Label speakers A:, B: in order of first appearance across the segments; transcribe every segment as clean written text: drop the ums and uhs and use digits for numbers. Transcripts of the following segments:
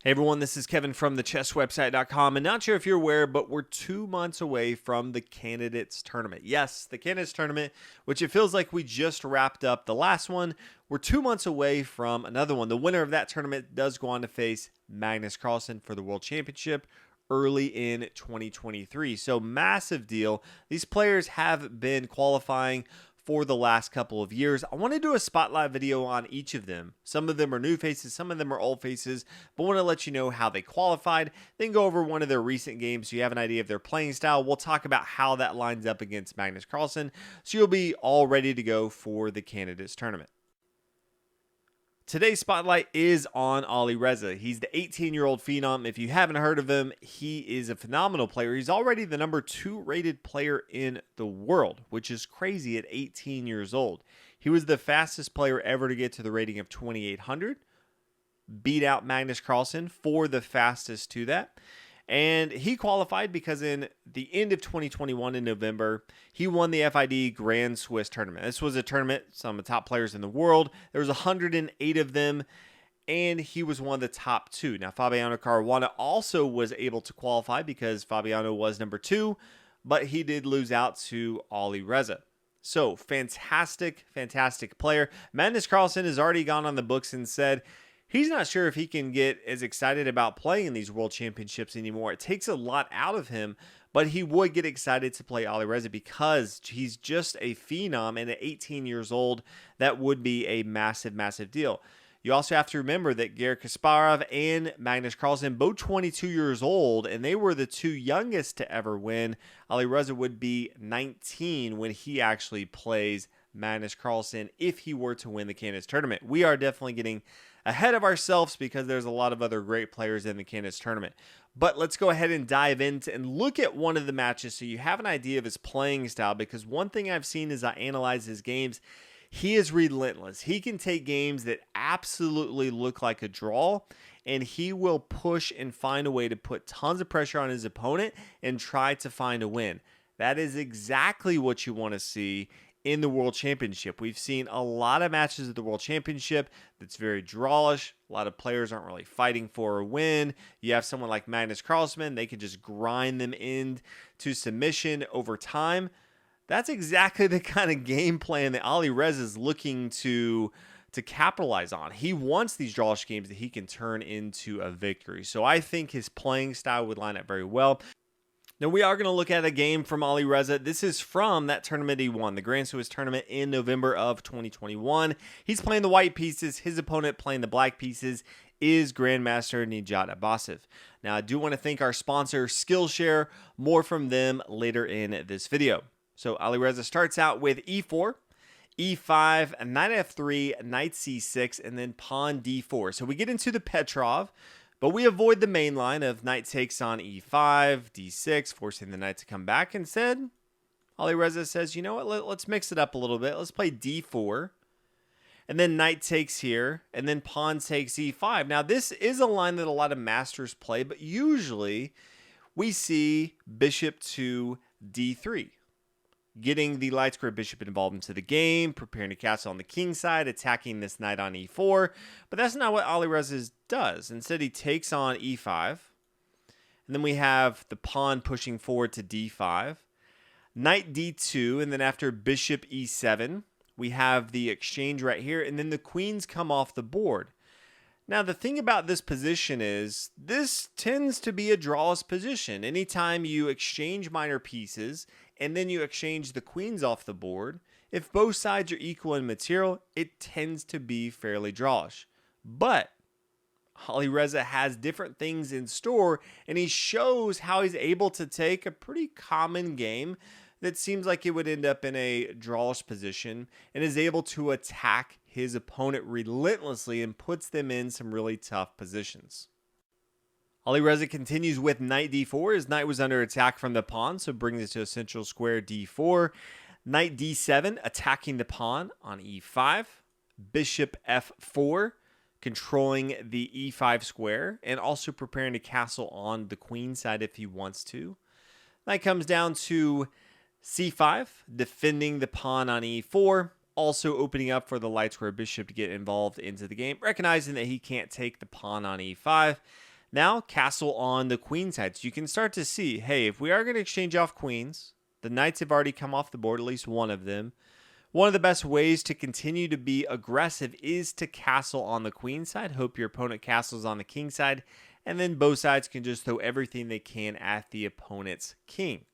A: Hey everyone, this is Kevin from thechesswebsite.com, and not sure if you're aware, but we're 2 months away from the Candidates Tournament. Yes, the Candidates Tournament, which it feels like we just wrapped up the last one. We're 2 months away from another one. The winner of that tournament does go on to face Magnus Carlsen for the World Championship early in 2023. So massive deal. These players have been qualifying for the last couple of years. I want to do a spotlight video on each of them. Some of them are new faces, some of them are old faces, but I want to let you know how they qualified, then go over one of their recent games so you have an idea of their playing style. We'll talk about how that lines up against Magnus Carlsen, so you'll be all ready to go for the Candidates Tournament. Today's spotlight is on Alireza. He's the 18-year-old phenom. If you haven't heard of him, he is a phenomenal player. He's already the number 2 rated player in the world, which is crazy at 18 years old. He was the fastest player ever to get to the rating of 2,800, beat out Magnus Carlsen for the fastest to that. And he qualified because in the end of 2021 in November, he won the FIDE Grand Swiss tournament. This was a tournament, some of the top players in the world. There was 108 of them, and he was one of the top 2. Now, Fabiano Caruana also was able to qualify because Fabiano was number 2, but he did lose out to Alireza. So, fantastic, fantastic player. Magnus Carlsen has already gone on the books and said he's not sure if he can get as excited about playing in these World Championships anymore. It takes a lot out of him, but he would get excited to play Alireza because he's just a phenom, and at 18 years old, that would be a massive, massive deal. You also have to remember that Garry Kasparov and Magnus Carlsen, both 22 years old, and they were the 2 youngest to ever win. Alireza would be 19 when he actually plays Magnus Carlsen if he were to win the Candidates Tournament. We are definitely getting ahead of ourselves because there's a lot of other great players in the Candidates Tournament. But let's go ahead and dive into and look at one of the matches so you have an idea of his playing style, because one thing I've seen as I analyze his games, he is relentless. He can take games that absolutely look like a draw, and he will push and find a way to put tons of pressure on his opponent and try to find a win. That is exactly what you want to see in the World Championship. We've seen a lot of matches at the World Championship that's very drawish. A lot of players aren't really fighting for a win. You have someone like Magnus Carlsen, they can just grind them into submission over time. That's exactly the kind of game plan that Alireza is looking to capitalize on. He wants these drawish games that he can turn into a victory. So I think his playing style would line up very well. Now, we are going to look at a game from Alireza. This is from that tournament he won, the Grand Swiss tournament in November of 2021. He's playing the white pieces. His opponent playing the black pieces is grandmaster Nijat Abasov. Now, I do want to thank our sponsor, Skillshare. More from them later in this video. So, Alireza starts out with e4, e5, knight f3, knight c6, and then pawn d4. So, we get into the Petroff, but we avoid the main line of knight takes on e5, d6, forcing the knight to come back. Instead, Alireza says, you know what, let's mix it up a little bit. Let's play d4, and then knight takes here, and then pawn takes e5. Now, this is a line that a lot of masters play, but usually we see bishop to d3. Getting the light square bishop involved into the game, preparing to castle on the king side, attacking this knight on e4. But that's not what Alireza does. Instead, he takes on e5. And then we have the pawn pushing forward to d5. Knight d2, and then after bishop e7, we have the exchange right here, and then the queens come off the board. Now, the thing about this position is this tends to be a drawless position. Anytime you exchange minor pieces and then you exchange the queens off the board, if both sides are equal in material, it tends to be fairly drawish. But Alireza has different things in store, and he shows how he's able to take a pretty common game that seems like it would end up in a drawish position and is able to attack his opponent relentlessly and puts them in some really tough positions. Alireza continues with knight d4. His knight was under attack from the pawn, so brings it to a central square d4. Knight d7, attacking the pawn on e5. Bishop f4, controlling the e5 square, and also preparing to castle on the queen side if he wants to. Knight comes down to c5, defending the pawn on e4. Also opening up for the light square bishop to get involved into the game, recognizing that he can't take the pawn on e5. Now castle on the queen side. So you can start to see, hey, if we are going to exchange off queens, the knights have already come off the board, at least one of them. One of the best ways to continue to be aggressive is to castle on the queen side. Hope your opponent castles on the king side, and then both sides can just throw everything they can at the opponent's king.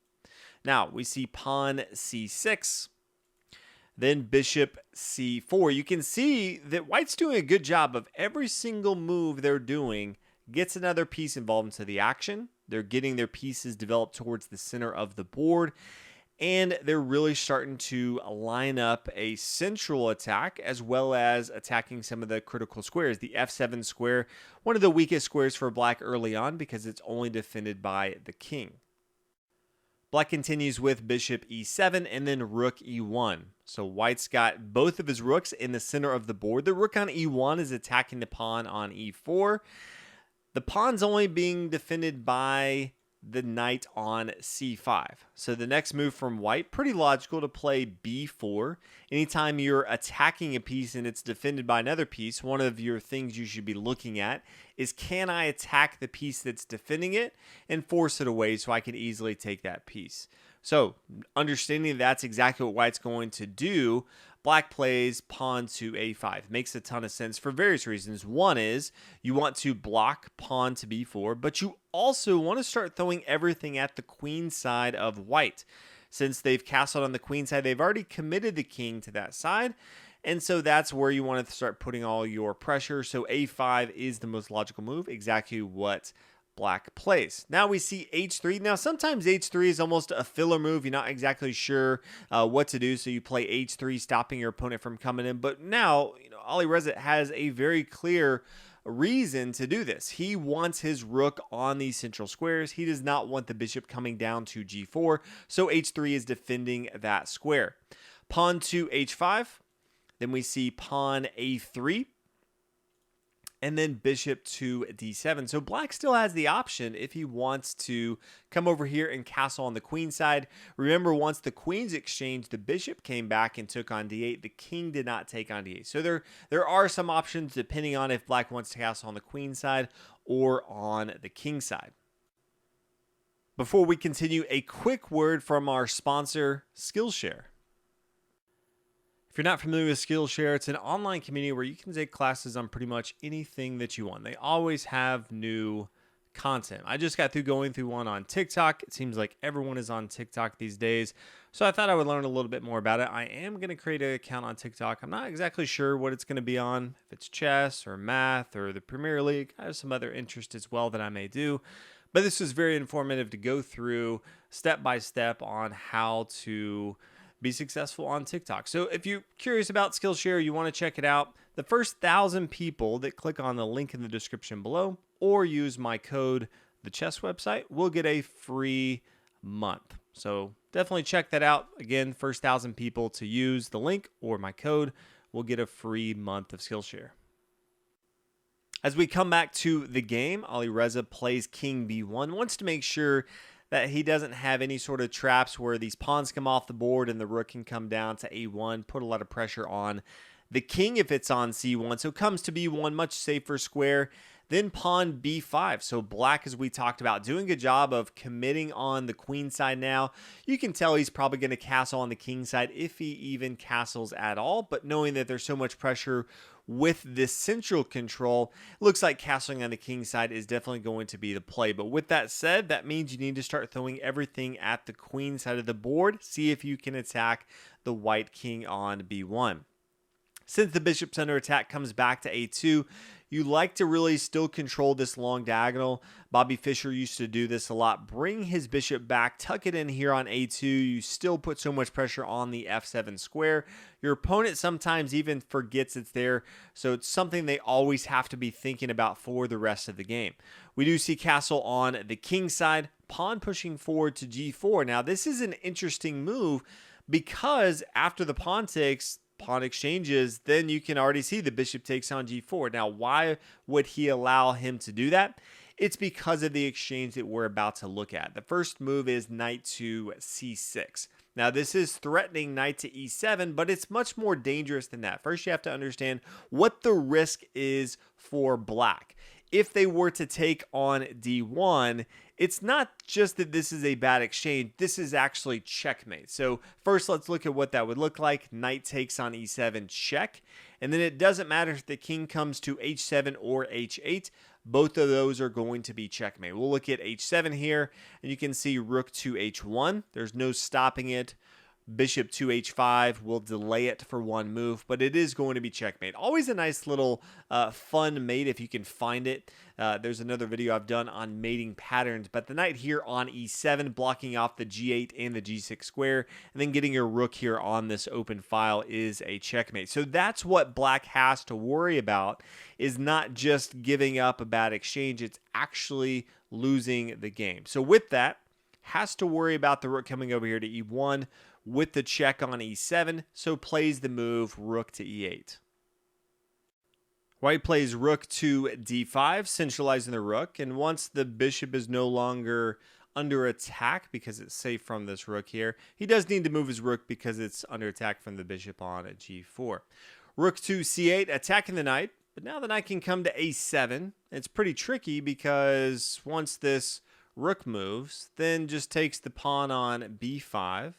A: Now, we see pawn c6, then bishop c4. You can see that white's doing a good job of every single move they're doing gets another piece involved into the action. They're getting their pieces developed towards the center of the board, and they're really starting to line up a central attack as well as attacking some of the critical squares. The f7 square, one of the weakest squares for black early on because it's only defended by the king. Black continues with bishop e7 and then rook e1. So white's got both of his rooks in the center of the board. The rook on e1 is attacking the pawn on e4. The pawn's only being defended by the knight on c5. So the next move from white, pretty logical to play b4. Anytime you're attacking a piece and it's defended by another piece, one of your things you should be looking at is, can I attack the piece that's defending it and force it away so I can easily take that piece? So understanding that's exactly what white's going to do, black plays pawn to a5. Makes a ton of sense for various reasons. One is you want to block pawn to b4, but you also want to start throwing everything at the queen side of white. Since they've castled on the queen side, they've already committed the king to that side. And so that's where you want to start putting all your pressure. So a5 is the most logical move, exactly what black plays. Now we see h3. Now sometimes h3 is almost a filler move. You're not exactly sure what to do, so you play h3, stopping your opponent from coming in. But now, Alireza has a very clear reason to do this. He wants his rook on these central squares. He does not want the bishop coming down to g4, so h3 is defending that square. Pawn to h5. Then we see pawn a3. And then bishop to d7. So black still has the option if he wants to come over here and castle on the queen side. Remember, once the queens exchanged, the bishop came back and took on d8. The king did not take on d8. So there are some options depending on if black wants to castle on the queen side or on the king side. Before we continue, a quick word from our sponsor, Skillshare. If you're not familiar with Skillshare, it's an online community where you can take classes on pretty much anything that you want. They always have new content. I just got through going through one on TikTok. It seems like everyone is on TikTok these days. So I thought I would learn a little bit more about it. I am going to create an account on TikTok. I'm not exactly sure what it's going to be on, if it's chess or math or the Premier League. I have some other interest as well that I may do. But this was very informative to go through step by step on how to be successful on TikTok. So if you're curious about Skillshare, you want to check it out, the first 1,000 people that click on the link in the description below or use my code, the chess website, will get a free month. So definitely check that out. Again, first 1,000 people to use the link or my code will get a free month of Skillshare. As we come back to the game, Alireza plays king b1, wants to make sure that he doesn't have any sort of traps where these pawns come off the board and the rook can come down to a1, put a lot of pressure on the king if it's on c1. So comes to b1, much safer square. Then pawn b5. So black, as we talked about, doing a good job of committing on the queen side now. You can tell he's probably going to castle on the king side if he even castles at all. But knowing that there's so much pressure with this central control, looks like castling on the king side is definitely going to be the play. But with that said, that means you need to start throwing everything at the queen side of the board. See if you can attack the white king on b1. Since the bishop's under attack comes back to a2, you like to really still control this long diagonal. Bobby Fischer used to do this a lot. Bring his bishop back, tuck it in here on a2. You still put so much pressure on the f7 square. Your opponent sometimes even forgets it's there, so it's something they always have to be thinking about for the rest of the game. We do see castle on the king side, pawn pushing forward to g4. Now, this is an interesting move because after the pawn exchanges, then you can already see the bishop takes on g4. Now, why would he allow him to do that? It's because of the exchange that we're about to look at. The first move is knight to c6. Now, this is threatening knight to e7, but it's much more dangerous than that. First, you have to understand what the risk is for black. if they were to take on d1, it's not just that this is a bad exchange, this is actually checkmate. So first let's look at what that would look like. Knight takes on e7, check. And then it doesn't matter if the king comes to h7 or h8, both of those are going to be checkmate. We'll look at h7 here, and you can see rook to h1. There's no stopping it. Bishop to h5 will delay it for one move, but it is going to be checkmate. Always a nice little fun mate if you can find it. There's another video I've done on mating patterns, but the knight here on e7, blocking off the g8 and the g6 square, and then getting your rook here on this open file is a checkmate. So that's what black has to worry about, is not just giving up a bad exchange, it's actually losing the game. So with that, has to worry about the rook coming over here to e1 with the check on e7, so plays the move rook to e8. White plays rook to d5, centralizing the rook, and once the bishop is no longer under attack because it's safe from this rook here, he does need to move his rook because it's under attack from the bishop on g4. Rook to c8, attacking the knight, but now the knight can come to a7. It's pretty tricky because once this rook moves, then just takes the pawn on b5.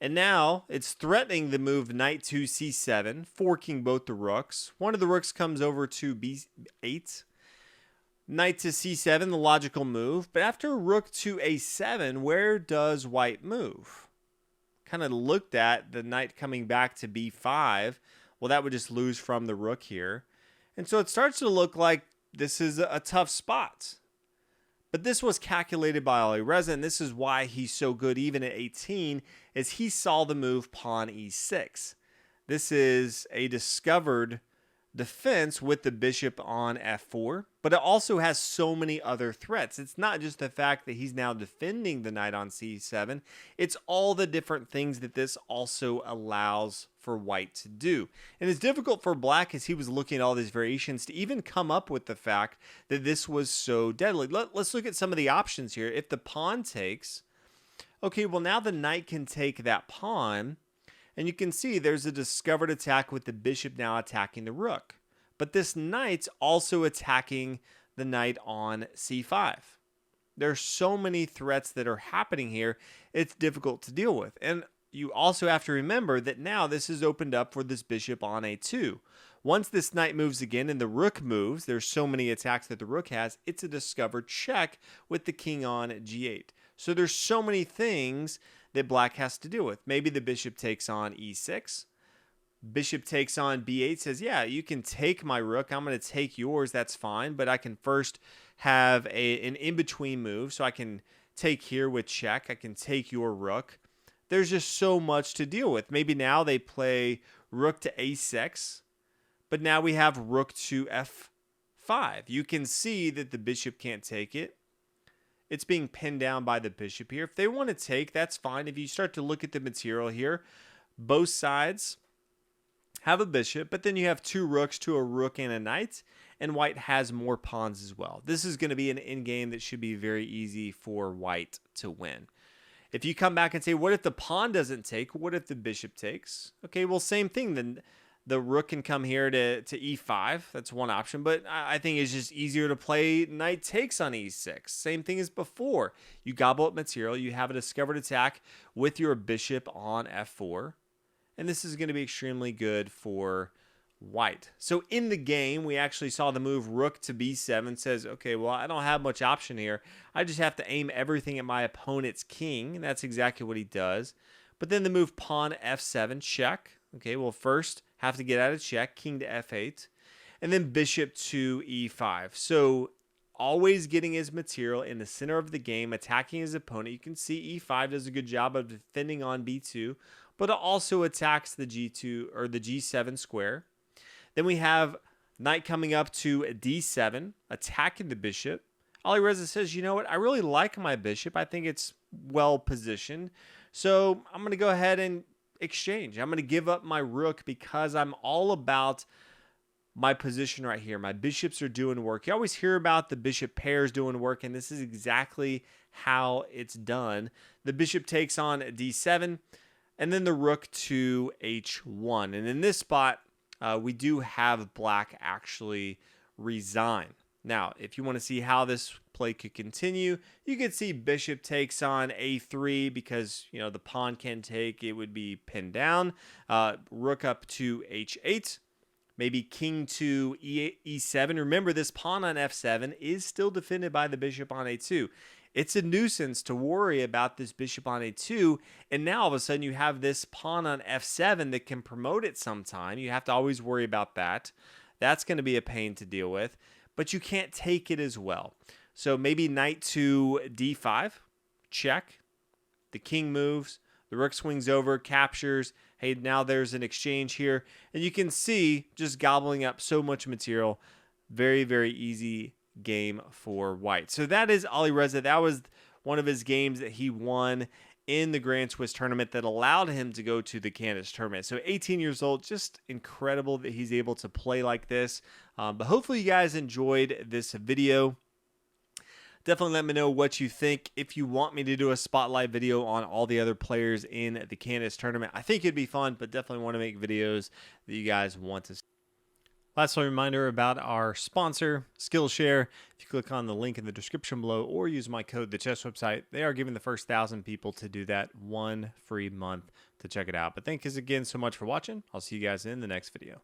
A: And now it's threatening the move knight to c7, forking both the rooks. One of the rooks comes over to b8. Knight to c7, the logical move. But after rook to a7, where does white move? Kind of looked at the knight coming back to b5. Well, that would just lose from the rook here. And so it starts to look like this is a tough spot. But this was calculated by Alireza, and this is why he's so good even at 18, is he saw the move pawn e6. This is a discovered defense with the bishop on f4, but it also has so many other threats. It's not just the fact that he's now defending the knight on c7, it's all the different things that this also allows for white to do. And it's difficult for black as he was looking at all these variations to even come up with the fact that this was so deadly. Let's look at some of the options here. If the pawn takes, okay, well now the knight can take that pawn, and you can see there's a discovered attack with the bishop now attacking the rook. But this knight's also attacking the knight on c5. There's so many threats that are happening here, it's difficult to deal with. And you also have to remember that now this is opened up for this bishop on a2. Once this knight moves again and the rook moves, there's so many attacks that the rook has, it's a discovered check with the king on g8. So there's so many things that black has to deal with. Maybe the bishop takes on e6. Bishop takes on b8, says, yeah, you can take my rook. I'm going to take yours. That's fine. But I can first have an in-between move. So I can take here with check. I can take your rook. There's just so much to deal with. Maybe now they play rook to a6. But now we have rook to f5. You can see that the bishop can't take it. It's being pinned down by the bishop here. If they want to take, that's fine. If you start to look at the material here, both sides have a bishop, but then you have two rooks to a rook and a knight, and white has more pawns as well. This is going to be an endgame that should be very easy for white to win. If you come back and say, what if the pawn doesn't take? What if the bishop takes? Okay, well, same thing. Then the rook can come here to e5. That's one option, but I think it's just easier to play knight takes on e6. Same thing as before. You gobble up material. You have a discovered attack with your bishop on f4, and this is going to be extremely good for white. So in the game, we actually saw the move rook to b7 says, okay, well, I don't have much option here. I just have to aim everything at my opponent's king, and that's exactly what he does. But then the move pawn f7, check. Okay, well, first have to get out of check, king to f8, and then bishop to e5. So always getting his material in the center of the game, attacking his opponent. You can see e5 does a good job of defending on b2, but it also attacks the g2 or the g7 square. Then we have knight coming up to d7, attacking the bishop. Alireza says, you know what, I really like my bishop. I think it's well positioned. So I'm going to go ahead and exchange. I'm going to give up my rook because I'm all about my position right here. My bishops are doing work. You always hear about the bishop pairs doing work, and this is exactly how it's done. The bishop takes on d7, and then the rook to h1. And in this spot, we do have black actually resign. Now, if you want to see how this play could continue, you could see bishop takes on a3 because, you know, the pawn can take, it would be pinned down. Rook up to h8. Maybe king to e7. Remember, this pawn on f7 is still defended by the bishop on a2. It's a nuisance to worry about this bishop on a2, and now all of a sudden you have this pawn on f7 that can promote it sometime. You have to always worry about that. That's going to be a pain to deal with, but you can't take it as well. So maybe knight to d5, check. The king moves, the rook swings over, captures. Hey, now there's an exchange here, and you can see just gobbling up so much material. Very, very easy game for white. So that is Alireza. That was one of his games that he won in the Grand Swiss tournament that allowed him to go to the Candace tournament. So 18 years old, just incredible that he's able to play like this. But hopefully you guys enjoyed this video. Definitely let me know what you think. If you want me to do a spotlight video on all the other players in the Candace tournament, I think it'd be fun, but definitely want to make videos that you guys want to see. Lastly, a reminder about our sponsor, Skillshare. If you click on the link in the description below or use my code, the chess website, they are giving the first 1,000 people to do that 1 free month to check it out. But thank you again so much for watching. I'll see you guys in the next video.